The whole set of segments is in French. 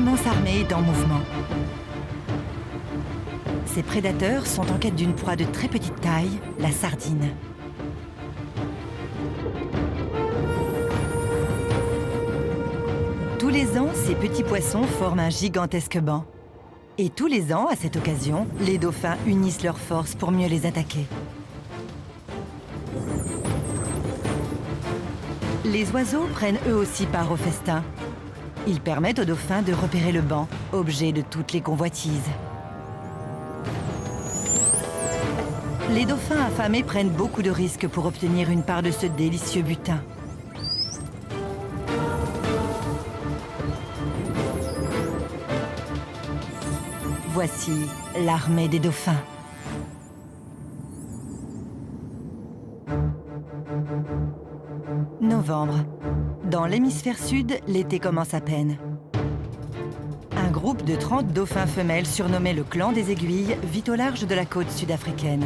immense armée est en mouvement. Ces prédateurs sont en quête d'une proie de très petite taille, la sardine. Tous les ans, ces petits poissons forment un gigantesque banc. Et tous les ans, à cette occasion, les dauphins unissent leurs forces pour mieux les attaquer. Les oiseaux prennent eux aussi part au festin. Ils permettent aux dauphins de repérer le banc, objet de toutes les convoitises. Les dauphins affamés prennent beaucoup de risques pour obtenir une part de ce délicieux butin. Voici l'armée des dauphins. Novembre. Dans l'hémisphère sud, l'été commence à peine. Un groupe de 30 dauphins femelles surnommé le clan des aiguilles vit au large de la côte sud-africaine.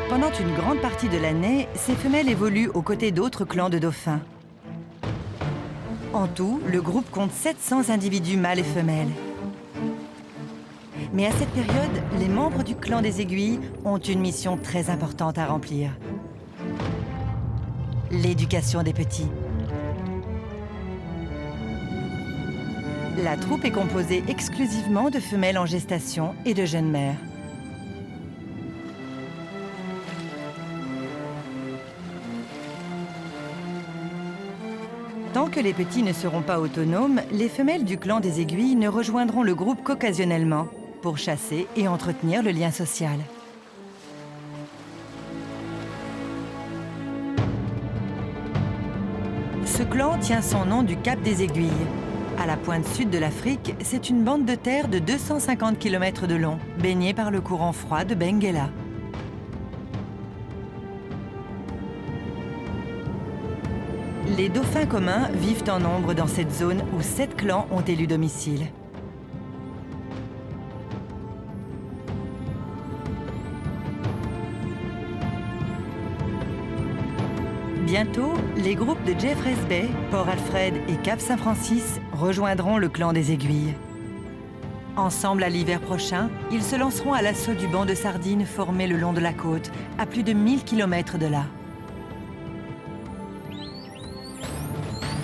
Pendant une grande partie de l'année, ces femelles évoluent aux côtés d'autres clans de dauphins. En tout, le groupe compte 700 individus mâles et femelles. Mais à cette période, les membres du clan des aiguilles ont une mission très importante à remplir. L'éducation des petits. La troupe est composée exclusivement de femelles en gestation et de jeunes mères. Tant que les petits ne seront pas autonomes, les femelles du clan des aiguilles ne rejoindront le groupe qu'occasionnellement, pour chasser et entretenir le lien social. Ce clan tient son nom du Cap des Aiguilles. À la pointe sud de l'Afrique, c'est une bande de terre de 250 km de long, baignée par le courant froid de Benguela. Les dauphins communs vivent en nombre dans cette zone où 7 clans ont élu domicile. Bientôt, les groupes de Jeffreys Bay, Port Alfred et Cap Saint-Francis rejoindront le clan des aiguilles. Ensemble à l'hiver prochain, ils se lanceront à l'assaut du banc de sardines formé le long de la côte, à plus de 1000 km de là.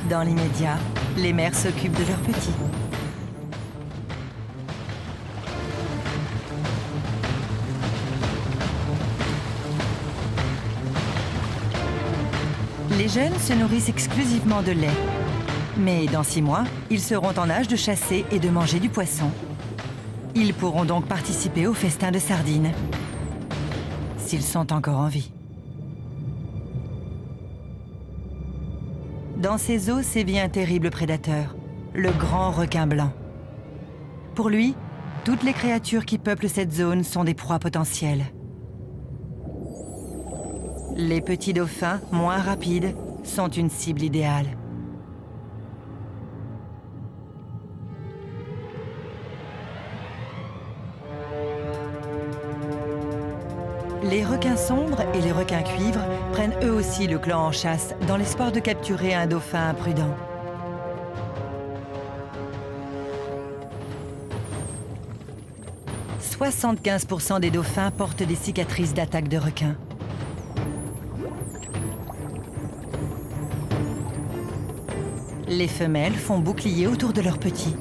Dans l'immédiat, les mères s'occupent de leurs petits. Les jeunes se nourrissent exclusivement de lait. Mais dans 6 mois, ils seront en âge de chasser et de manger du poisson. Ils pourront donc participer au festin de sardines, s'ils sont encore en vie. Dans ces eaux sévit un terrible prédateur, le grand requin blanc. Pour lui, toutes les créatures qui peuplent cette zone sont des proies potentielles. Les petits dauphins, moins rapides, sont une cible idéale. Les requins sombres et les requins cuivres prennent eux aussi le clan en chasse dans l'espoir de capturer un dauphin imprudent. « 75% des dauphins portent des cicatrices d'attaque de requins. Les femelles font bouclier autour de leurs petits.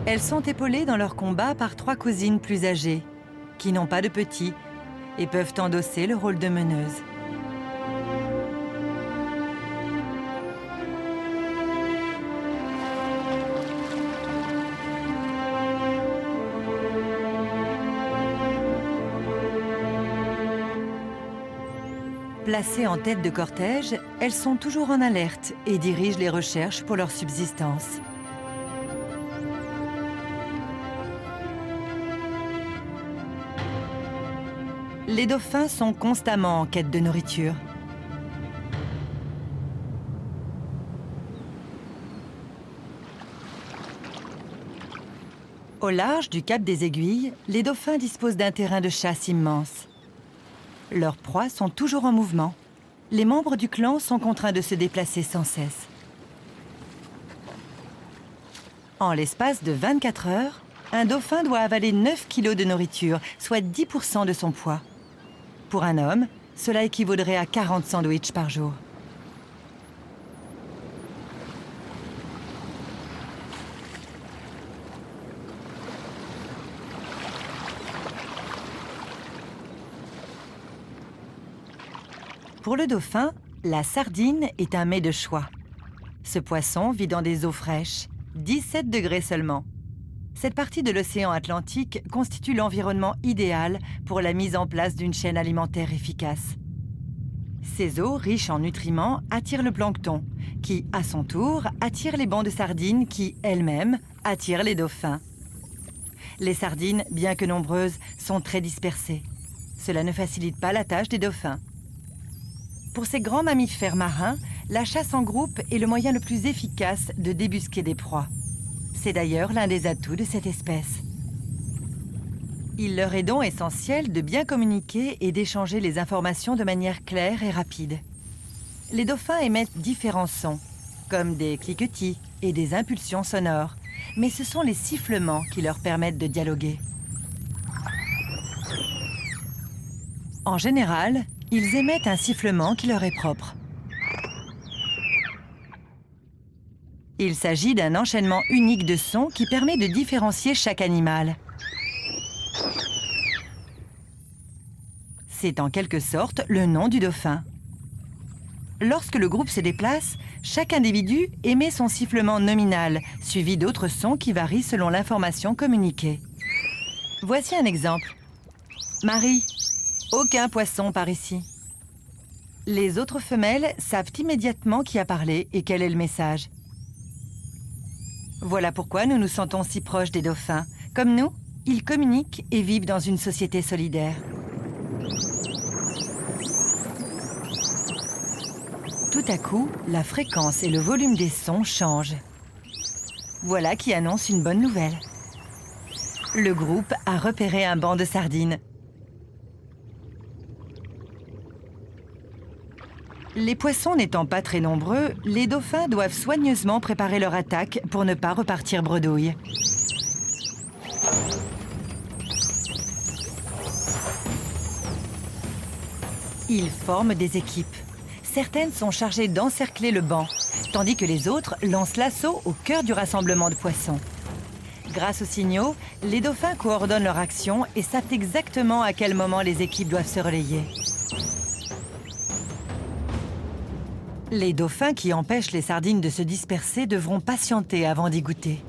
Elles sont épaulées dans leur combat par 3 cousines plus âgées, qui n'ont pas de petits et peuvent endosser le rôle de meneuse. Placées en tête de cortège, elles sont toujours en alerte et dirigent les recherches pour leur subsistance. Les dauphins sont constamment en quête de nourriture. Au large du cap des Aiguilles, les dauphins disposent d'un terrain de chasse immense. Leurs proies sont toujours en mouvement. Les membres du clan sont contraints de se déplacer sans cesse. En l'espace de 24 heures, un dauphin doit avaler 9 kilos de nourriture, soit 10% de son poids. Pour un homme, cela équivaudrait à 40 sandwichs par jour. Pour le dauphin, la sardine est un mets de choix. Ce poisson vit dans des eaux fraîches, 17 degrés seulement. Cette partie de l'océan Atlantique constitue l'environnement idéal pour la mise en place d'une chaîne alimentaire efficace. Ces eaux riches en nutriments attirent le plancton, qui, à son tour, attire les bancs de sardines qui, elles-mêmes, attirent les dauphins. Les sardines, bien que nombreuses, sont très dispersées. Cela ne facilite pas la tâche des dauphins. Pour ces grands mammifères marins, la chasse en groupe est le moyen le plus efficace de débusquer des proies. C'est d'ailleurs l'un des atouts de cette espèce. Il leur est donc essentiel de bien communiquer et d'échanger les informations de manière claire et rapide. Les dauphins émettent différents sons, comme des cliquetis et des impulsions sonores, mais ce sont les sifflements qui leur permettent de dialoguer. En général, ils émettent un sifflement qui leur est propre. Il s'agit d'un enchaînement unique de sons qui permet de différencier chaque animal. C'est en quelque sorte le nom du dauphin. Lorsque le groupe se déplace, chaque individu émet son sifflement nominal, suivi d'autres sons qui varient selon l'information communiquée. Voici un exemple. Marie, aucun poisson par ici. Les autres femelles savent immédiatement qui a parlé et quel est le message. Voilà pourquoi nous nous sentons si proches des dauphins. Comme nous, ils communiquent et vivent dans une société solidaire. Tout à coup, la fréquence et le volume des sons changent. Voilà qui annonce une bonne nouvelle. Le groupe a repéré un banc de sardines. Les poissons n'étant pas très nombreux, les dauphins doivent soigneusement préparer leur attaque pour ne pas repartir bredouille. Ils forment des équipes. Certaines sont chargées d'encercler le banc, tandis que les autres lancent l'assaut au cœur du rassemblement de poissons. Grâce aux signaux, les dauphins coordonnent leur action et savent exactement à quel moment les équipes doivent se relayer. Les dauphins qui empêchent les sardines de se disperser devront patienter avant d'y goûter.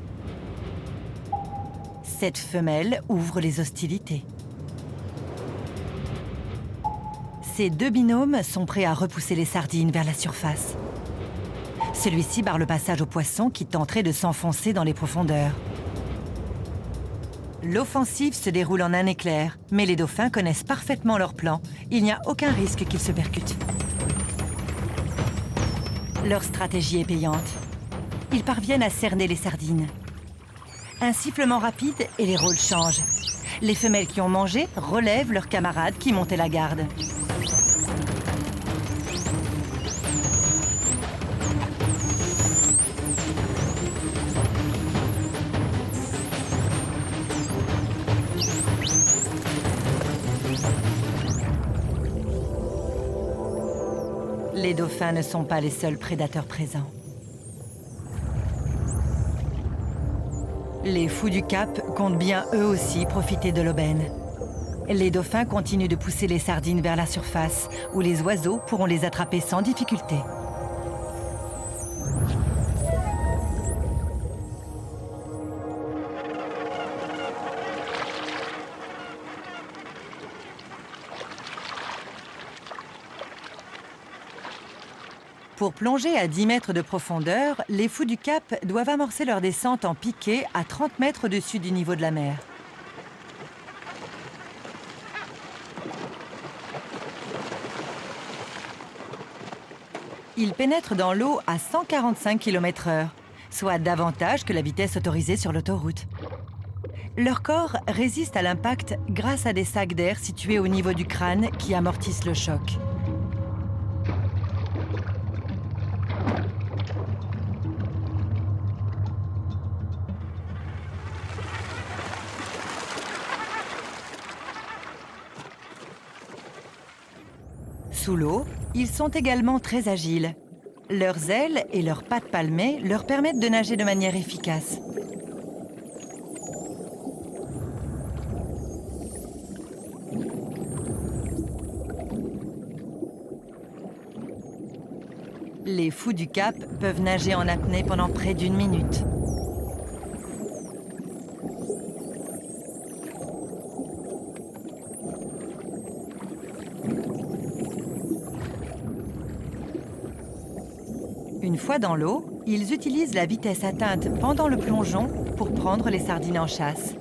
Cette femelle ouvre les hostilités. Ces deux binômes sont prêts à repousser les sardines vers la surface. Celui-ci barre le passage aux poissons qui tenteraient de s'enfoncer dans les profondeurs. L'offensive se déroule en un éclair, mais les dauphins connaissent parfaitement leur plan. Il n'y a aucun risque qu'ils se percutent. Leur stratégie est payante. Ils parviennent à cerner les sardines. Un sifflement rapide et les rôles changent. Les femelles qui ont mangé relèvent leurs camarades qui montaient la garde. Les dauphins ne sont pas les seuls prédateurs présents. Les fous du Cap comptent bien eux aussi profiter de l'aubaine. Les dauphins continuent de pousser les sardines vers la surface, où les oiseaux pourront les attraper sans difficulté. Pour plonger à 10 mètres de profondeur, les fous du Cap doivent amorcer leur descente en piqué à 30 mètres au-dessus du niveau de la mer. Ils pénètrent dans l'eau à 145 km/h, soit davantage que la vitesse autorisée sur l'autoroute. Leur corps résiste à l'impact grâce à des sacs d'air situés au niveau du crâne qui amortissent le choc. Sous l'eau, ils sont également très agiles. Leurs ailes et leurs pattes palmées leur permettent de nager de manière efficace. Les fous du Cap peuvent nager en apnée pendant près d'1 minute. Une fois dans l'eau, ils utilisent la vitesse atteinte pendant le plongeon pour prendre les sardines en chasse.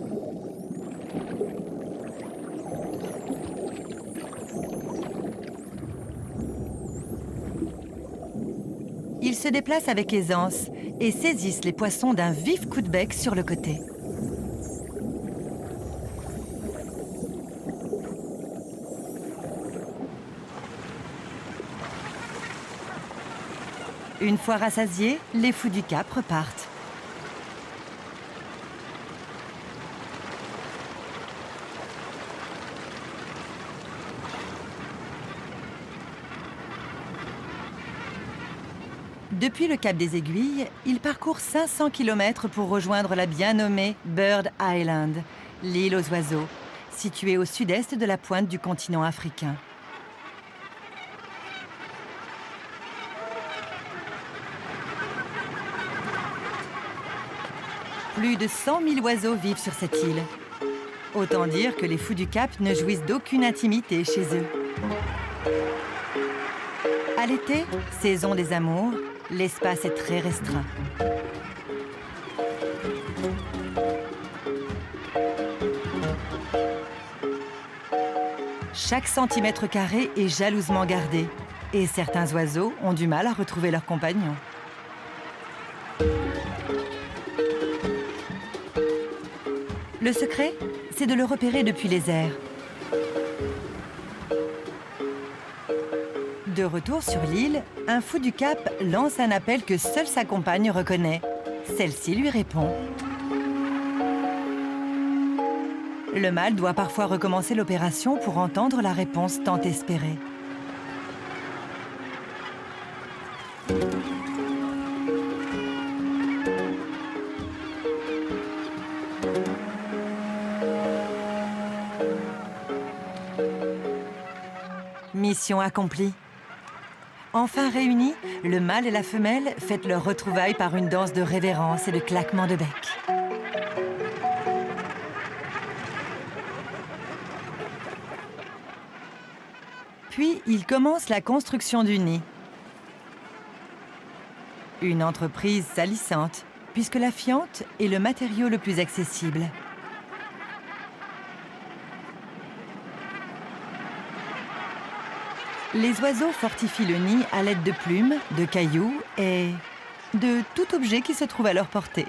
Ils se déplacent avec aisance et saisissent les poissons d'un vif coup de bec sur le côté. Une fois rassasiés, les fous du Cap repartent. Depuis le Cap des Aiguilles, ils parcourent 500 km pour rejoindre la bien nommée Bird Island, l'île aux oiseaux, située au sud-est de la pointe du continent africain. Plus de 100 000 oiseaux vivent sur cette île. Autant dire que les fous du Cap ne jouissent d'aucune intimité chez eux. À l'été, saison des amours, l'espace est très restreint. Chaque centimètre carré est jalousement gardé et certains oiseaux ont du mal à retrouver leurs compagnons. Le secret, c'est de le repérer depuis les airs. De retour sur l'île, un fou du Cap lance un appel que seule sa compagne reconnaît. Celle-ci lui répond. Le mâle doit parfois recommencer l'opération pour entendre la réponse tant espérée. Mission accomplie. Enfin réunis, le mâle et la femelle fêtent leur retrouvaille par une danse de révérence et de claquements de bec. Puis, ils commencent la construction du nid. Une entreprise salissante, puisque la fiente est le matériau le plus accessible. Les oiseaux fortifient le nid à l'aide de plumes, de cailloux et de tout objet qui se trouve à leur portée.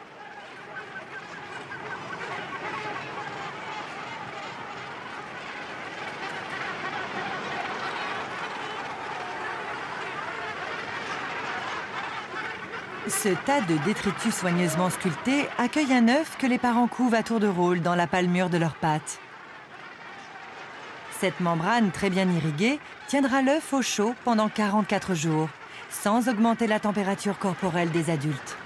Ce tas de détritus soigneusement sculptés accueille un œuf que les parents couvent à tour de rôle dans la palmure de leurs pattes. Cette membrane très bien irriguée tiendra l'œuf au chaud pendant 44 jours, sans augmenter la température corporelle des adultes.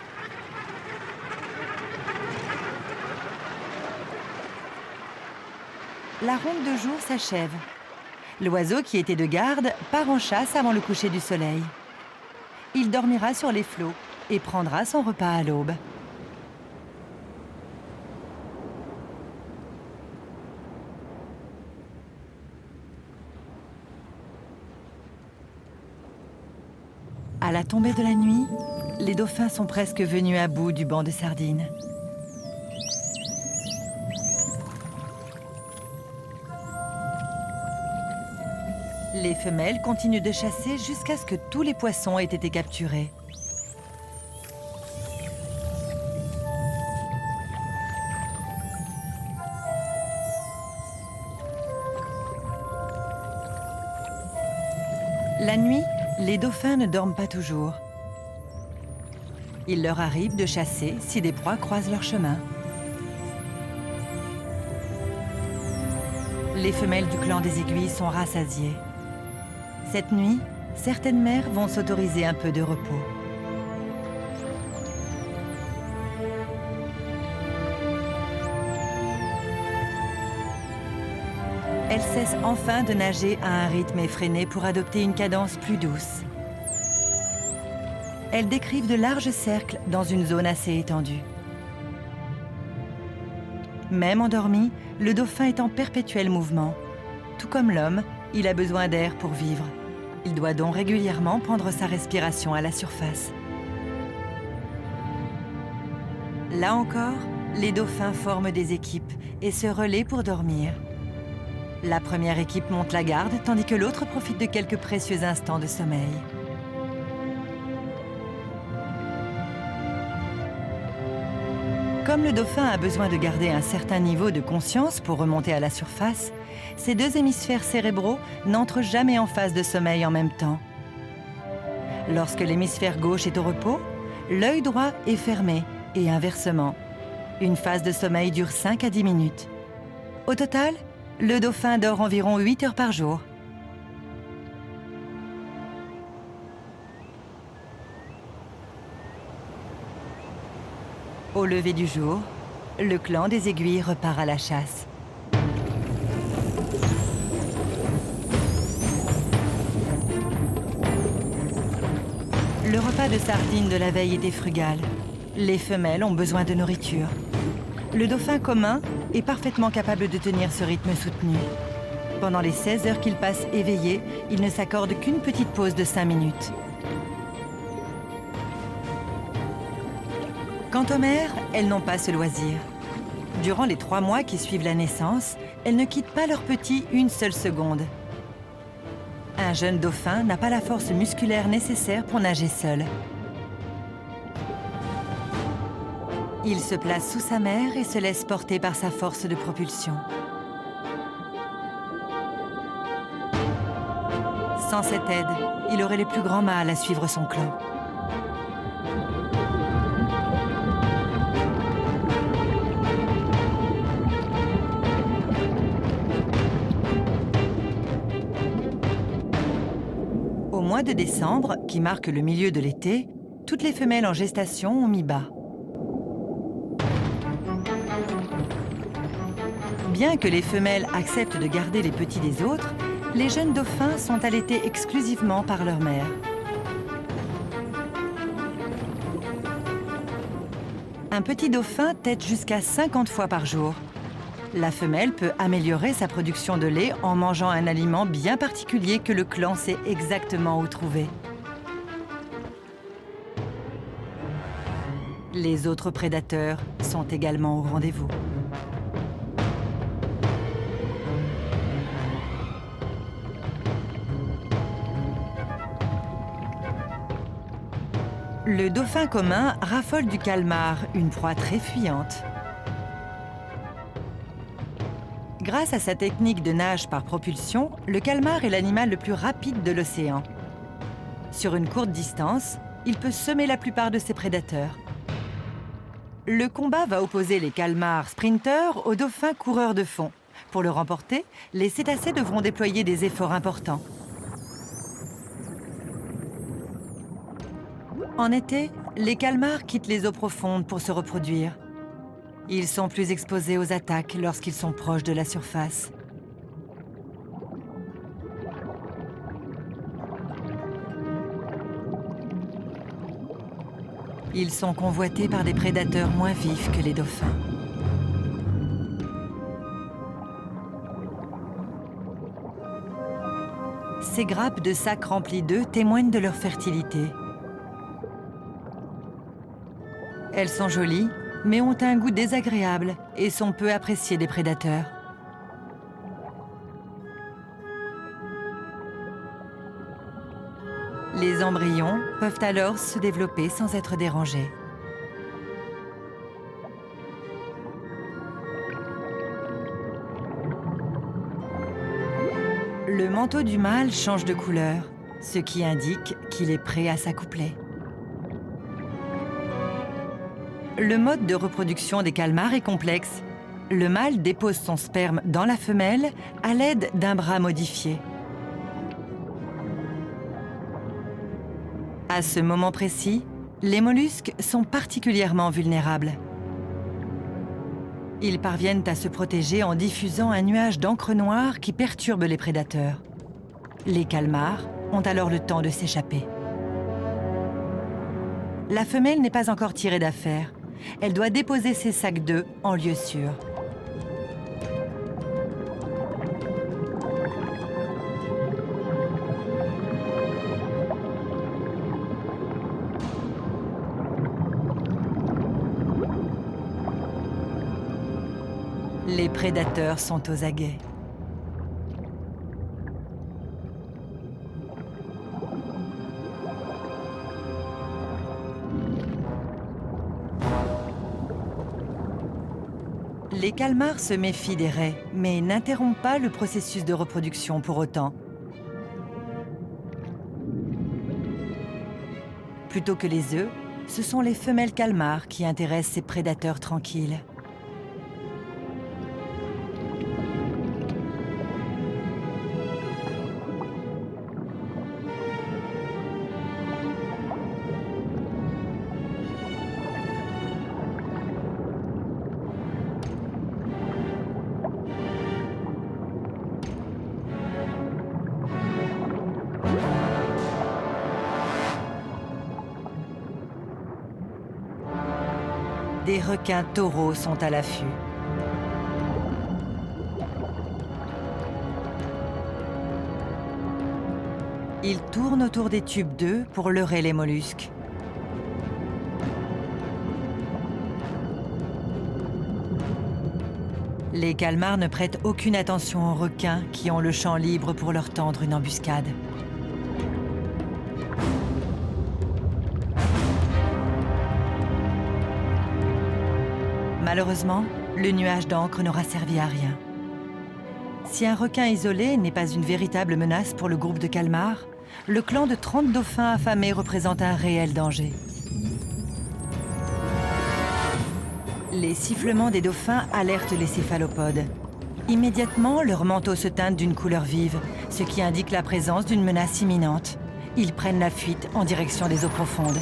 La ronde de jour s'achève. L'oiseau qui était de garde part en chasse avant le coucher du soleil. Il dormira sur les flots et prendra son repas à l'aube. À la tombée de la nuit, les dauphins sont presque venus à bout du banc de sardines. Les femelles continuent de chasser jusqu'à ce que tous les poissons aient été capturés. La nuit, les dauphins ne dorment pas toujours. Il leur arrive de chasser si des proies croisent leur chemin. Les femelles du clan des Aiguilles sont rassasiées. Cette nuit, certaines mères vont s'autoriser un peu de repos. Elles cessent enfin de nager à un rythme effréné pour adopter une cadence plus douce. Elles décrivent de larges cercles dans une zone assez étendue. Même endormi, le dauphin est en perpétuel mouvement. Tout comme l'homme, il a besoin d'air pour vivre. Il doit donc régulièrement prendre sa respiration à la surface. Là encore, les dauphins forment des équipes et se relaient pour dormir. La première équipe monte la garde, tandis que l'autre profite de quelques précieux instants de sommeil. Comme le dauphin a besoin de garder un certain niveau de conscience pour remonter à la surface, ces deux hémisphères cérébraux n'entrent jamais en phase de sommeil en même temps. Lorsque l'hémisphère gauche est au repos, l'œil droit est fermé et inversement. Une phase de sommeil dure 5 à 10 minutes. Au total, le dauphin dort environ 8 heures par jour. Au lever du jour, le clan des Aiguilles repart à la chasse. Le repas de sardines de la veille était frugal. Les femelles ont besoin de nourriture. Le dauphin commun est parfaitement capable de tenir ce rythme soutenu. Pendant les 16 heures qu'il passe éveillé, il ne s'accorde qu'une petite pause de 5 minutes. Quant aux mères, elles n'ont pas ce loisir. Durant les 3 mois qui suivent la naissance, elles ne quittent pas leur petit une seule seconde. Un jeune dauphin n'a pas la force musculaire nécessaire pour nager seul. Il se place sous sa mère et se laisse porter par sa force de propulsion. Sans cette aide, il aurait le plus grand mal à suivre son clan. Au mois de décembre, qui marque le milieu de l'été, toutes les femelles en gestation ont mis bas. Bien que les femelles acceptent de garder les petits des autres, les jeunes dauphins sont allaités exclusivement par leur mère. Un petit dauphin tète jusqu'à 50 fois par jour. La femelle peut améliorer sa production de lait en mangeant un aliment bien particulier que le clan sait exactement où trouver. Les autres prédateurs sont également au rendez-vous. Le dauphin commun raffole du calmar, une proie très fuyante. Grâce à sa technique de nage par propulsion, le calmar est l'animal le plus rapide de l'océan. Sur une courte distance, il peut semer la plupart de ses prédateurs. Le combat va opposer les calmars sprinteurs aux dauphins coureurs de fond. Pour le remporter, les cétacés devront déployer des efforts importants. En été, les calmars quittent les eaux profondes pour se reproduire. Ils sont plus exposés aux attaques lorsqu'ils sont proches de la surface. Ils sont convoités par des prédateurs moins vifs que les dauphins. Ces grappes de sacs remplis d'œufs témoignent de leur fertilité. Elles sont jolies, mais ont un goût désagréable et sont peu appréciées des prédateurs. Les embryons peuvent alors se développer sans être dérangés. Le manteau du mâle change de couleur, ce qui indique qu'il est prêt à s'accoupler. Le mode de reproduction des calmars est complexe. Le mâle dépose son sperme dans la femelle à l'aide d'un bras modifié. À ce moment précis, les mollusques sont particulièrement vulnérables. Ils parviennent à se protéger en diffusant un nuage d'encre noire qui perturbe les prédateurs. Les calmars ont alors le temps de s'échapper. La femelle n'est pas encore tirée d'affaire. Elle doit déposer ses sacs d'œufs en lieu sûr. Les prédateurs sont aux aguets. Les calmars se méfient des raies, mais n'interrompent pas le processus de reproduction pour autant. Plutôt que les œufs, ce sont les femelles calmars qui intéressent ces prédateurs tranquilles. Des requins taureaux sont à l'affût. Ils tournent autour des tubes d'œufs pour leurrer les mollusques. Les calmars ne prêtent aucune attention aux requins qui ont le champ libre pour leur tendre une embuscade. Malheureusement, le nuage d'encre n'aura servi à rien. Si un requin isolé n'est pas une véritable menace pour le groupe de calmars, le clan de 30 dauphins affamés représente un réel danger. Les sifflements des dauphins alertent les céphalopodes. Immédiatement, leurs manteaux se teintent d'une couleur vive, ce qui indique la présence d'une menace imminente. Ils prennent la fuite en direction des eaux profondes.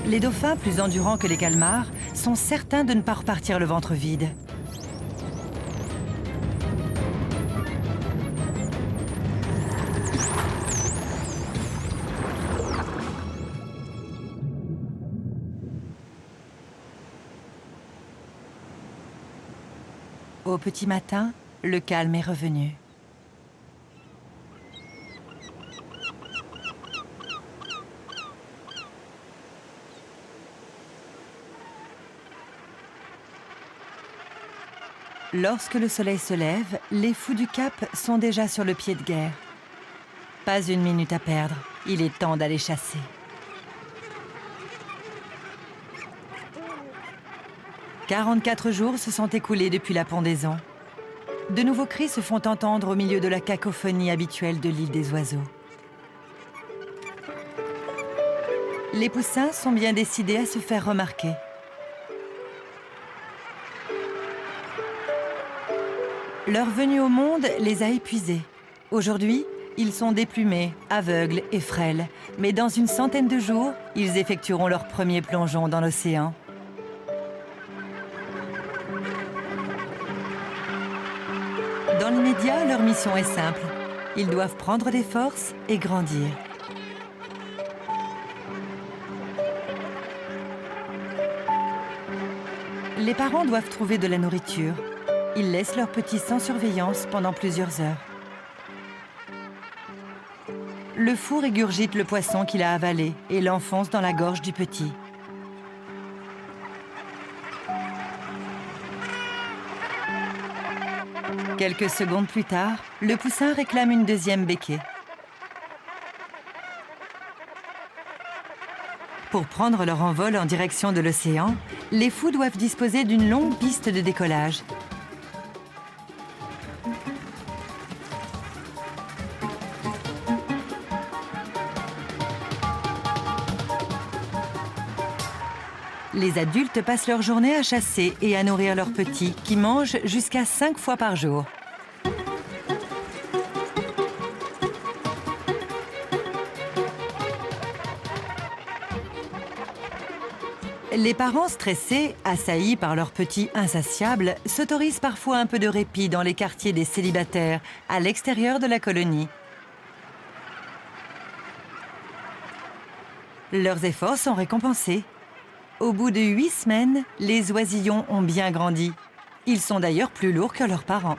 Les dauphins, plus endurants que les calmars, sont certains de ne pas repartir le ventre vide. Au petit matin, le calme est revenu. Lorsque le soleil se lève, les fous du Cap sont déjà sur le pied de guerre. Pas une minute à perdre, il est temps d'aller chasser. « 44 jours se sont écoulés depuis la pendaison. De nouveaux cris se font entendre au milieu de la cacophonie habituelle de l'île des oiseaux. Les poussins sont bien décidés à se faire remarquer. Leur venue au monde les a épuisés. Aujourd'hui, ils sont déplumés, aveugles et frêles. Mais dans une centaine de jours, ils effectueront leur premier plongeon dans l'océan. Dans l'immédiat, leur mission est simple. Ils doivent prendre des forces et grandir. Les parents doivent trouver de la nourriture. Ils laissent leurs petits sans surveillance pendant plusieurs heures. Le fou régurgite le poisson qu'il a avalé et l'enfonce dans la gorge du petit. Quelques secondes plus tard, le poussin réclame une deuxième béquée. Pour prendre leur envol en direction de l'océan, les fous doivent disposer d'une longue piste de décollage. Les adultes passent leur journée à chasser et à nourrir leurs petits, qui mangent jusqu'à 5 fois par jour. Les parents stressés, assaillis par leurs petits insatiables, s'autorisent parfois un peu de répit dans les quartiers des célibataires, à l'extérieur de la colonie. Leurs efforts sont récompensés. Au bout de 8 semaines, les oisillons ont bien grandi. Ils sont d'ailleurs plus lourds que leurs parents.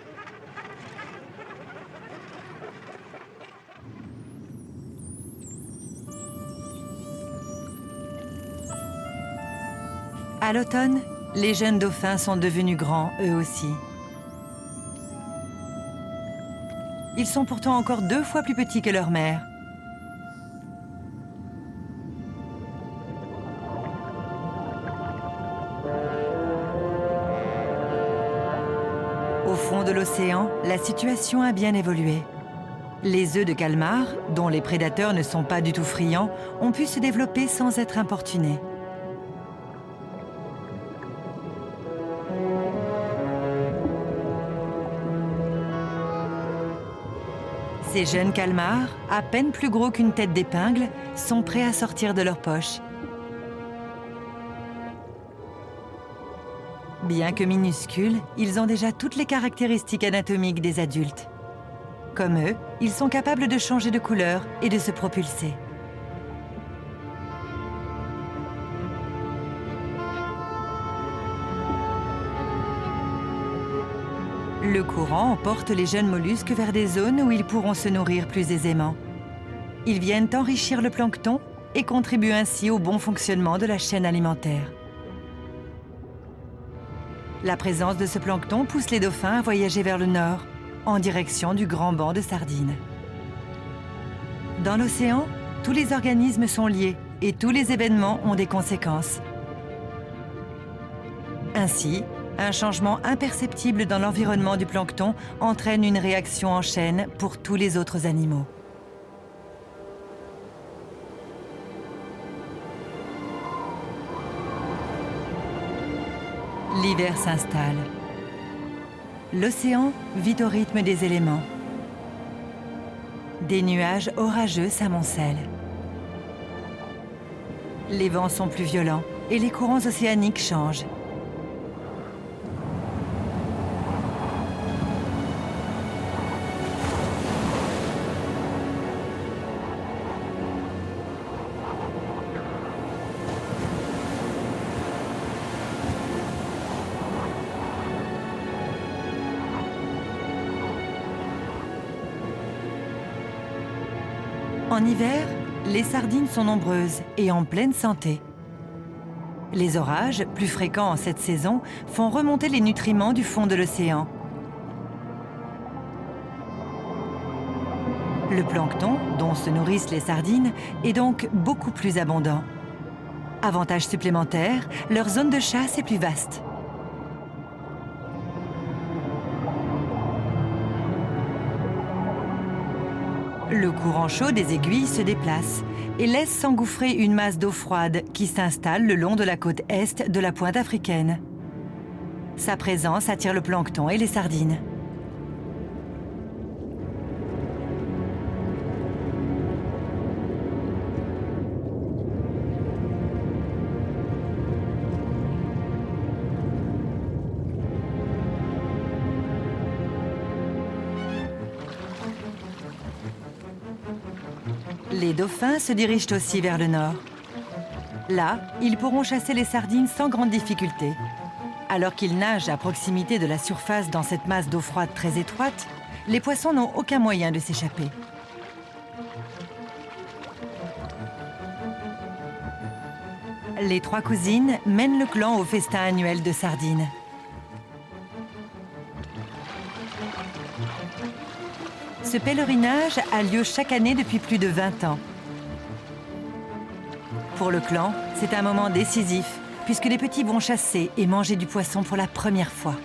À l'automne, les jeunes dauphins sont devenus grands, eux aussi. Ils sont pourtant encore 2 fois plus petits que leur mère. Au fond de l'océan, la situation a bien évolué. Les œufs de calmar, dont les prédateurs ne sont pas du tout friands, ont pu se développer sans être importunés. Ces jeunes calmars, à peine plus gros qu'une tête d'épingle, sont prêts à sortir de leur poche. Bien que minuscules, ils ont déjà toutes les caractéristiques anatomiques des adultes. Comme eux, ils sont capables de changer de couleur et de se propulser. Le courant emporte les jeunes mollusques vers des zones où ils pourront se nourrir plus aisément. Ils viennent enrichir le plancton et contribuent ainsi au bon fonctionnement de la chaîne alimentaire. La présence de ce plancton pousse les dauphins à voyager vers le nord, en direction du grand banc de sardines. Dans l'océan, tous les organismes sont liés et tous les événements ont des conséquences. Ainsi, un changement imperceptible dans l'environnement du plancton entraîne une réaction en chaîne pour tous les autres animaux. L'hiver s'installe. L'océan vit au rythme des éléments. Des nuages orageux s'amoncellent. Les vents sont plus violents et les courants océaniques changent. En hiver, les sardines sont nombreuses et en pleine santé. Les orages, plus fréquents en cette saison, font remonter les nutriments du fond de l'océan. Le plancton, dont se nourrissent les sardines, est donc beaucoup plus abondant. Avantage supplémentaire, leur zone de chasse est plus vaste. Le courant chaud des aiguilles se déplace et laisse s'engouffrer une masse d'eau froide qui s'installe le long de la côte est de la pointe africaine. Sa présence attire le plancton et les sardines. Les dauphins se dirigent aussi vers le nord. Là, ils pourront chasser les sardines sans grande difficulté. Alors qu'ils nagent à proximité de la surface dans cette masse d'eau froide très étroite, les poissons n'ont aucun moyen de s'échapper. Les 3 cousines mènent le clan au festin annuel de sardines. Ce pèlerinage a lieu chaque année depuis plus de 20 ans. Pour le clan, c'est un moment décisif, puisque les petits vont chasser et manger du poisson pour la première fois.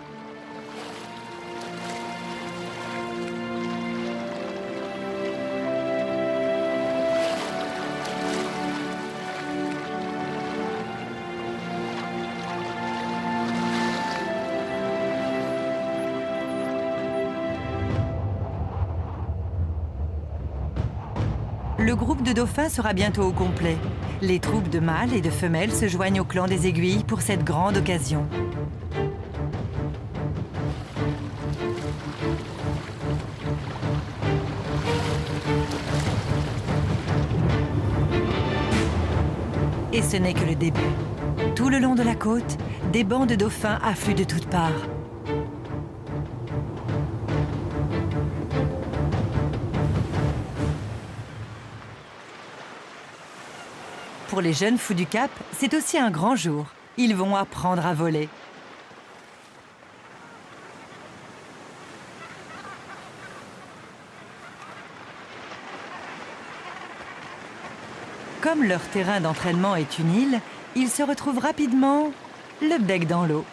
Le groupe de dauphins sera bientôt au complet. Les troupes de mâles et de femelles se joignent au clan des aiguilles pour cette grande occasion. Et ce n'est que le début. Tout le long de la côte, des bancs de dauphins affluent de toutes parts. Pour les jeunes fous du Cap, c'est aussi un grand jour. Ils vont apprendre à voler. Comme leur terrain d'entraînement est une île, ils se retrouvent rapidement le bec dans l'eau.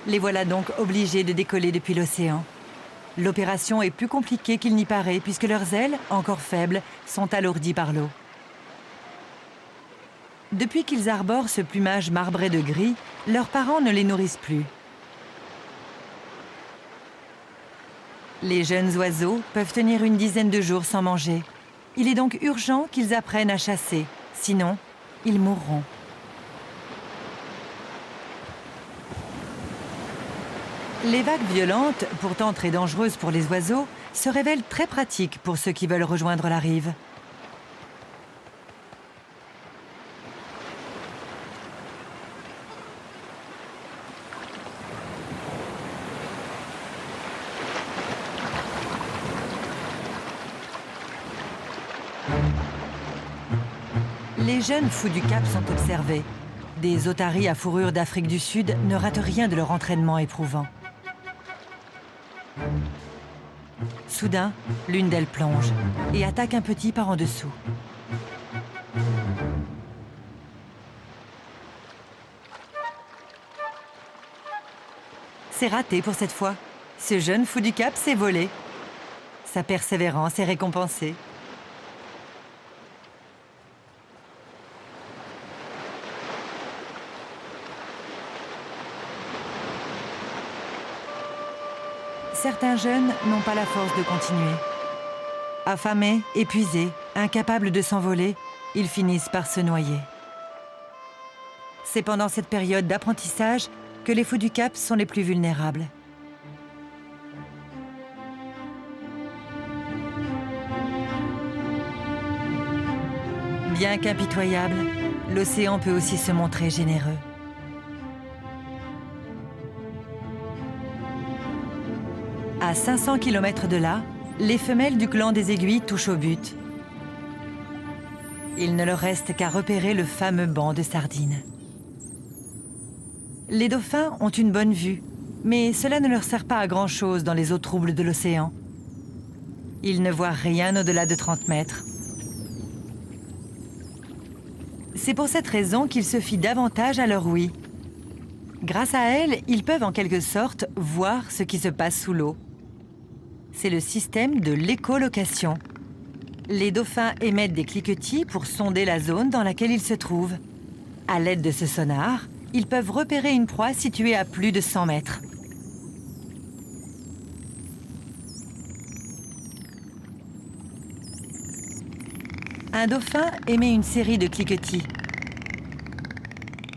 Les voilà donc obligés de décoller depuis l'océan. L'opération est plus compliquée qu'il n'y paraît puisque leurs ailes, encore faibles, sont alourdies par l'eau. Depuis qu'ils arborent ce plumage marbré de gris, leurs parents ne les nourrissent plus. Les jeunes oiseaux peuvent tenir une dizaine de jours sans manger. Il est donc urgent qu'ils apprennent à chasser, sinon ils mourront. Les vagues violentes, pourtant très dangereuses pour les oiseaux, se révèlent très pratiques pour ceux qui veulent rejoindre la rive. Les jeunes fous du Cap sont observés. Des otaries à fourrure d'Afrique du Sud ne ratent rien de leur entraînement éprouvant. Soudain, l'une d'elles plonge et attaque un petit par en dessous. C'est raté pour cette fois. Ce jeune fou du Cap s'est volé. Sa persévérance est récompensée. Certains jeunes n'ont pas la force de continuer. Affamés, épuisés, incapables de s'envoler, ils finissent par se noyer. C'est pendant cette période d'apprentissage que les fous du Cap sont les plus vulnérables. Bien qu'impitoyable, l'océan peut aussi se montrer généreux. À 500 km de là, les femelles du clan des aiguilles touchent au but. Il ne leur reste qu'à repérer le fameux banc de sardines. Les dauphins ont une bonne vue, mais cela ne leur sert pas à grand-chose dans les eaux troubles de l'océan. Ils ne voient rien au-delà de 30 mètres. C'est pour cette raison qu'ils se fient davantage à leur ouïe. Grâce à elle, ils peuvent en quelque sorte voir ce qui se passe sous l'eau. C'est le système de l'écholocation. Les dauphins émettent des cliquetis pour sonder la zone dans laquelle ils se trouvent. À l'aide de ce sonar, ils peuvent repérer une proie située à plus de 100 mètres. Un dauphin émet une série de cliquetis.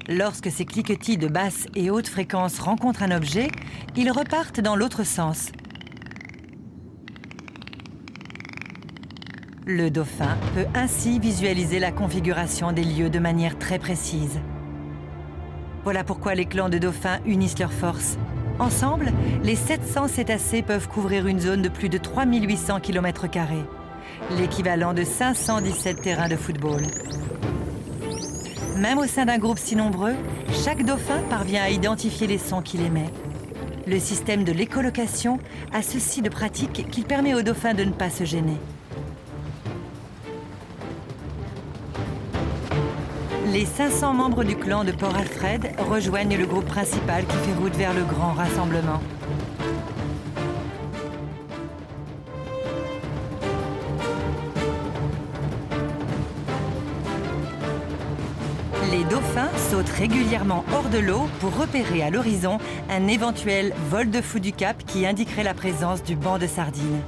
Lorsque ces cliquetis de basse et haute fréquence rencontrent un objet, ils repartent dans l'autre sens. Le dauphin peut ainsi visualiser la configuration des lieux de manière très précise. Voilà pourquoi les clans de dauphins unissent leurs forces. Ensemble, les 700 cétacés peuvent couvrir une zone de plus de 3800 km², l'équivalent de 517 terrains de football. Même au sein d'un groupe si nombreux, chaque dauphin parvient à identifier les sons qu'il émet. Le système de l'écolocation a ceci de pratique qu'il permet aux dauphins de ne pas se gêner. Les 500 membres du clan de Port Alfred rejoignent le groupe principal qui fait route vers le grand rassemblement. Les dauphins sautent régulièrement hors de l'eau pour repérer à l'horizon un éventuel vol de fou du cap qui indiquerait la présence du banc de sardines.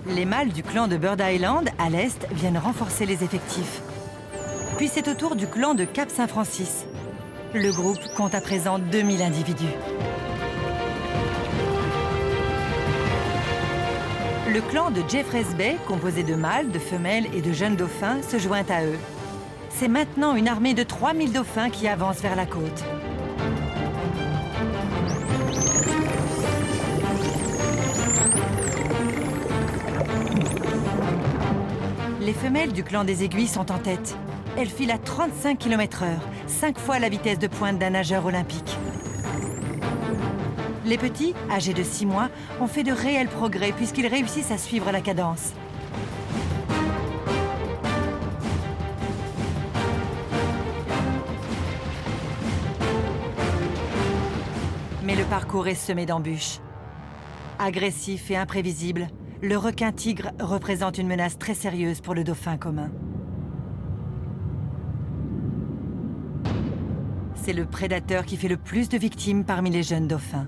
Les mâles du clan de Bird Island, à l'est, viennent renforcer les effectifs. Puis c'est au tour du clan de Cap Saint-Francis. Le groupe compte à présent 2000 individus. Le clan de Jeffreys Bay, composé de mâles, de femelles et de jeunes dauphins, se joint à eux. C'est maintenant une armée de 3000 dauphins qui avance vers la côte. Les femelles du clan des Aiguilles sont en tête. Elles filent à 35 km/h, 5 fois la vitesse de pointe d'un nageur olympique. Les petits, âgés de 6 mois, ont fait de réels progrès puisqu'ils réussissent à suivre la cadence. Mais le parcours est semé d'embûches. Agressif et imprévisible, le requin-tigre représente une menace très sérieuse pour le dauphin commun. C'est le prédateur qui fait le plus de victimes parmi les jeunes dauphins.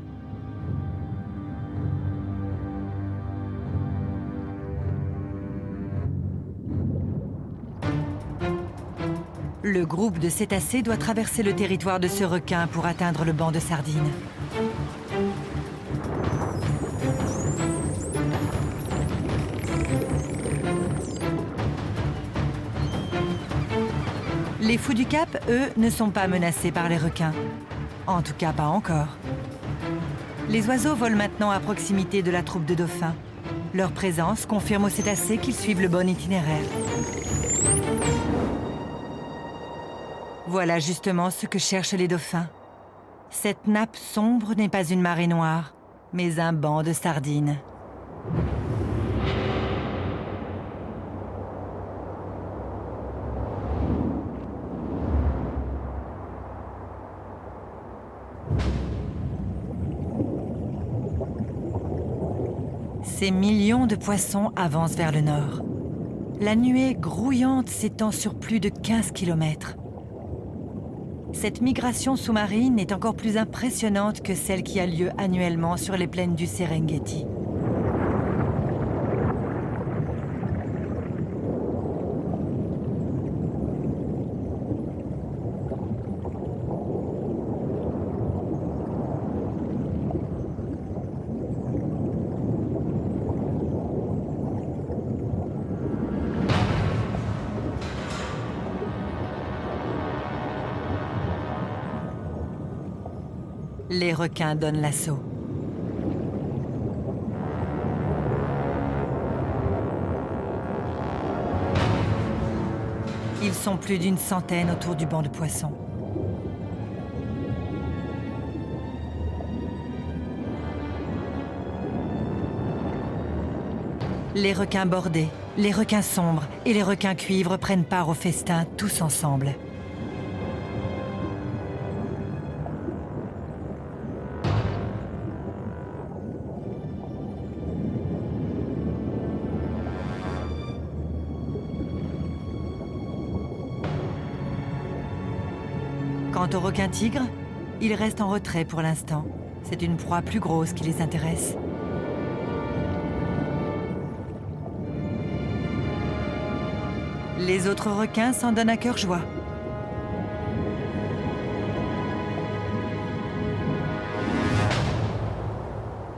Le groupe de cétacés doit traverser le territoire de ce requin pour atteindre le banc de sardines. Les fous du Cap, eux, ne sont pas menacés par les requins. En tout cas, pas encore. Les oiseaux volent maintenant à proximité de la troupe de dauphins. Leur présence confirme aux cétacés qu'ils suivent le bon itinéraire. Voilà justement ce que cherchent les dauphins. Cette nappe sombre n'est pas une marée noire, mais un banc de sardines. Ces millions de poissons avancent vers le nord. La nuée grouillante s'étend sur plus de 15 km. Cette migration sous-marine est encore plus impressionnante que celle qui a lieu annuellement sur les plaines du Serengeti. Les requins donnent l'assaut. Ils sont plus d'une centaine autour du banc de poissons. Les requins bordés, les requins sombres et les requins cuivres prennent part au festin tous ensemble. Quant aux requins-tigres, ils restent en retrait pour l'instant. C'est une proie plus grosse qui les intéresse. Les autres requins s'en donnent à cœur joie.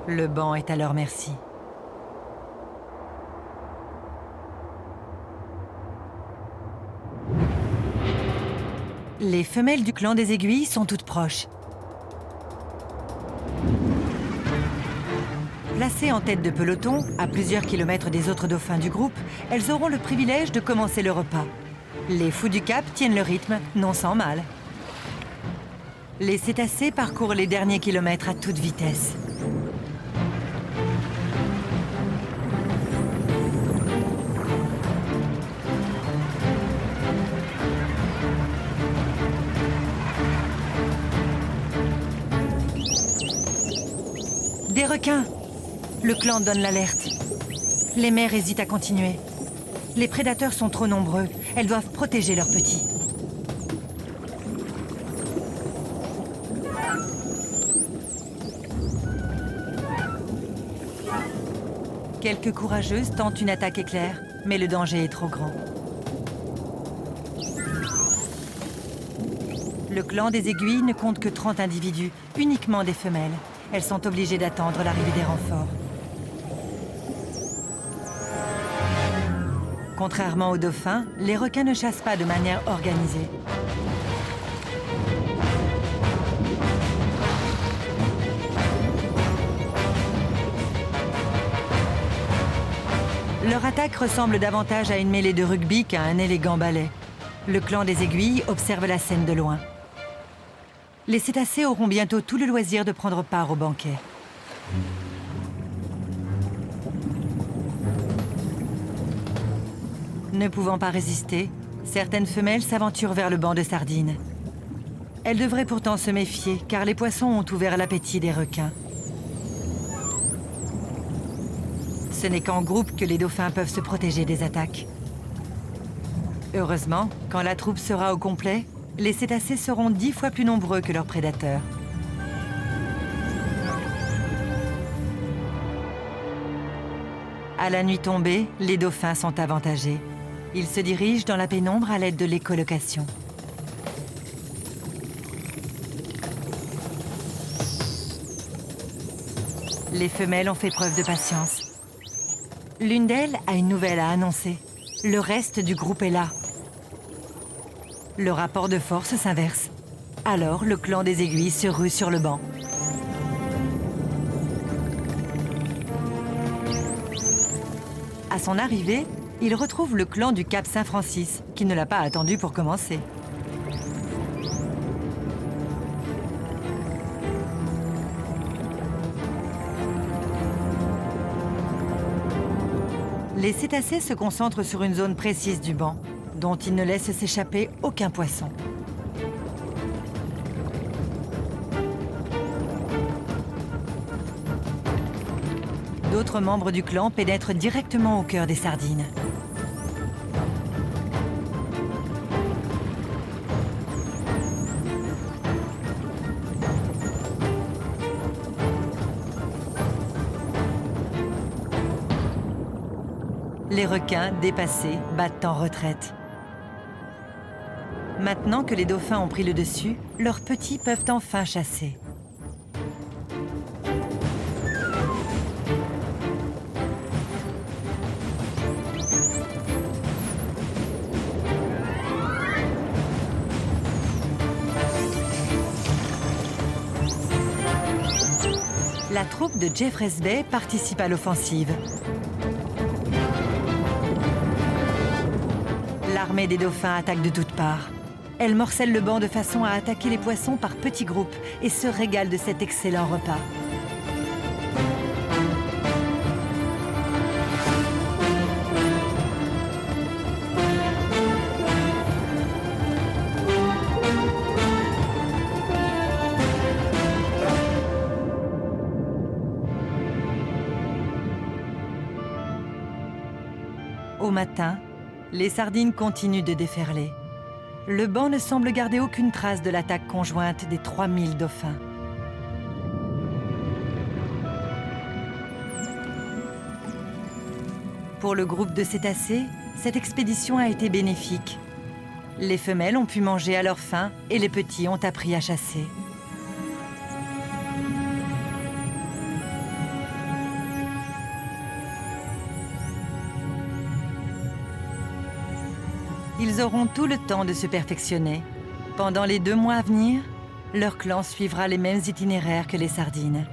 Le banc est à leur merci. Les femelles du clan des Aiguilles sont toutes proches. Placées en tête de peloton, à plusieurs kilomètres des autres dauphins du groupe, elles auront le privilège de commencer le repas. Les fous du Cap tiennent le rythme, non sans mal. Les cétacés parcourent les derniers kilomètres à toute vitesse. Des requins! Le clan donne l'alerte. Les mères hésitent à continuer. Les prédateurs sont trop nombreux. Elles doivent protéger leurs petits. Quelques courageuses tentent une attaque éclair, mais le danger est trop grand. Le clan des Aiguilles ne compte que 30 individus, uniquement des femelles. Elles sont obligées d'attendre l'arrivée des renforts. Contrairement aux dauphins, les requins ne chassent pas de manière organisée. Leur attaque ressemble davantage à une mêlée de rugby qu'à un élégant ballet. Le clan des Aiguilles observe la scène de loin. Les cétacés auront bientôt tout le loisir de prendre part au banquet. Ne pouvant pas résister, certaines femelles s'aventurent vers le banc de sardines. Elles devraient pourtant se méfier, car les poissons ont ouvert l'appétit des requins. Ce n'est qu'en groupe que les dauphins peuvent se protéger des attaques. Heureusement, quand la troupe sera au complet, les cétacés seront 10 fois plus nombreux que leurs prédateurs. À la nuit tombée, les dauphins sont avantagés. Ils se dirigent dans la pénombre à l'aide de l'écholocation. Les femelles ont fait preuve de patience. L'une d'elles a une nouvelle à annoncer. Le reste du groupe est là. Le rapport de force s'inverse. Alors, le clan des Aiguilles se rue sur le banc. À son arrivée, il retrouve le clan du Cap Saint-Francis, qui ne l'a pas attendu pour commencer. Les cétacés se concentrent sur une zone précise du banc, dont ils ne laissent s'échapper aucun poisson. D'autres membres du clan pénètrent directement au cœur des sardines. Les requins, dépassés, battent en retraite. Maintenant que les dauphins ont pris le dessus, leurs petits peuvent enfin chasser. La troupe de Jeffreys Bay participe à l'offensive. L'armée des dauphins attaque de toutes parts. Elle morcelle le banc de façon à attaquer les poissons par petits groupes et se régale de cet excellent repas. Au matin, les sardines continuent de déferler. Le banc ne semble garder aucune trace de l'attaque conjointe des 3000 dauphins. Pour le groupe de cétacés, cette expédition a été bénéfique. Les femelles ont pu manger à leur faim et les petits ont appris à chasser. Ils auront tout le temps de se perfectionner. Pendant les 2 mois à venir, leur clan suivra les mêmes itinéraires que les sardines.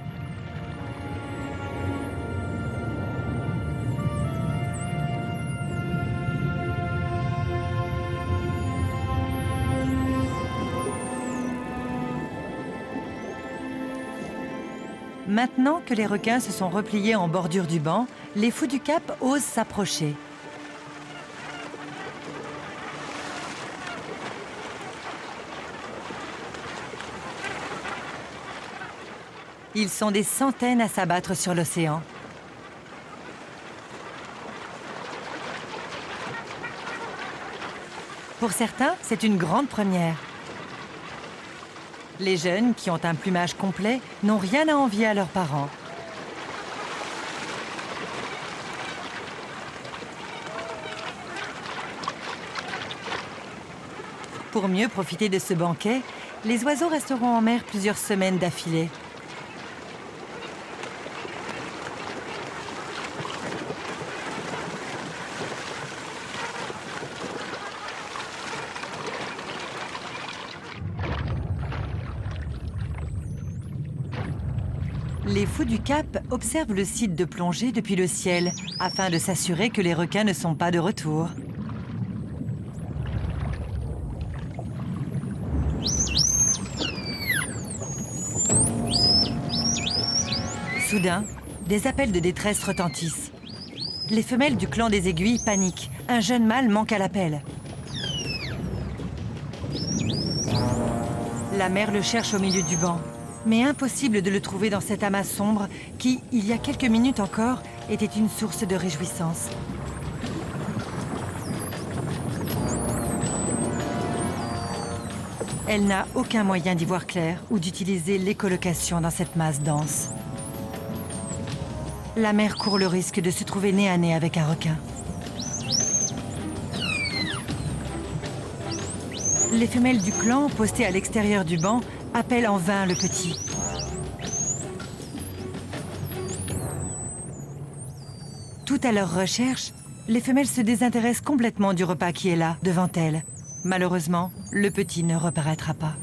Maintenant que les requins se sont repliés en bordure du banc, les fous du Cap osent s'approcher. Ils sont des centaines à s'abattre sur l'océan. Pour certains, c'est une grande première. Les jeunes, qui ont un plumage complet, n'ont rien à envier à leurs parents. Pour mieux profiter de ce banquet, les oiseaux resteront en mer plusieurs semaines d'affilée. Les fous du Cap observent le site de plongée depuis le ciel afin de s'assurer que les requins ne sont pas de retour. Soudain, des appels de détresse retentissent. Les femelles du clan des Aiguilles paniquent. Un jeune mâle manque à l'appel. La mère le cherche au milieu du banc. Mais impossible de le trouver dans cet amas sombre qui, il y a quelques minutes encore, était une source de réjouissance. Elle n'a aucun moyen d'y voir clair ou d'utiliser l'écholocation dans cette masse dense. La mère court le risque de se trouver nez à nez avec un requin. Les femelles du clan, postées à l'extérieur du banc, appellent en vain le petit. Tout à leur recherche, les femelles se désintéressent complètement du repas qui est là, devant elles. Malheureusement, le petit ne reparaîtra pas.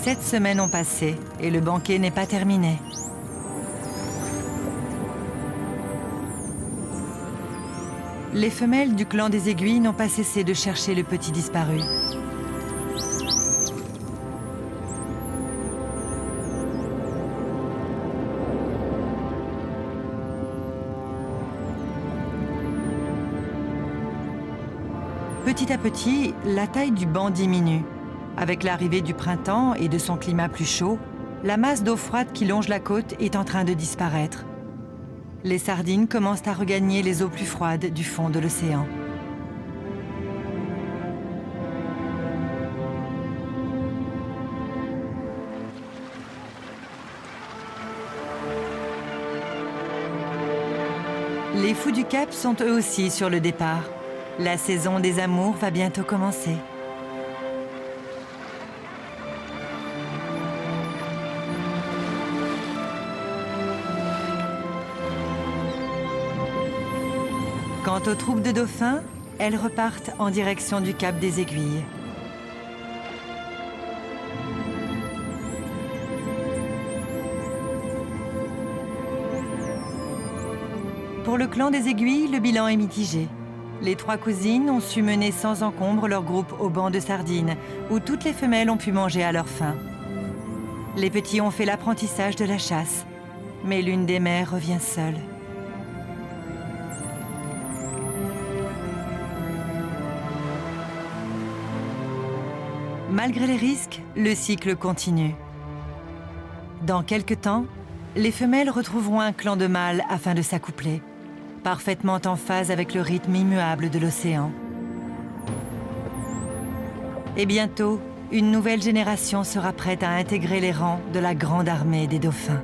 Sept semaines ont passé et le banquet n'est pas terminé. Les femelles du clan des Aiguilles n'ont pas cessé de chercher le petit disparu. Petit à petit, la taille du banc diminue. Avec l'arrivée du printemps et de son climat plus chaud, la masse d'eau froide qui longe la côte est en train de disparaître. Les sardines commencent à regagner les eaux plus froides du fond de l'océan. Les fous du Cap sont eux aussi sur le départ. La saison des amours va bientôt commencer. Quant aux troupes de dauphins, elles repartent en direction du Cap des Aiguilles. Pour le clan des Aiguilles, le bilan est mitigé. Les trois cousines ont su mener sans encombre leur groupe au banc de sardines, où toutes les femelles ont pu manger à leur faim. Les petits ont fait l'apprentissage de la chasse, mais l'une des mères revient seule. Malgré les risques, le cycle continue. Dans quelque temps, les femelles retrouveront un clan de mâles afin de s'accoupler, parfaitement en phase avec le rythme immuable de l'océan. Et bientôt, une nouvelle génération sera prête à intégrer les rangs de la grande armée des dauphins.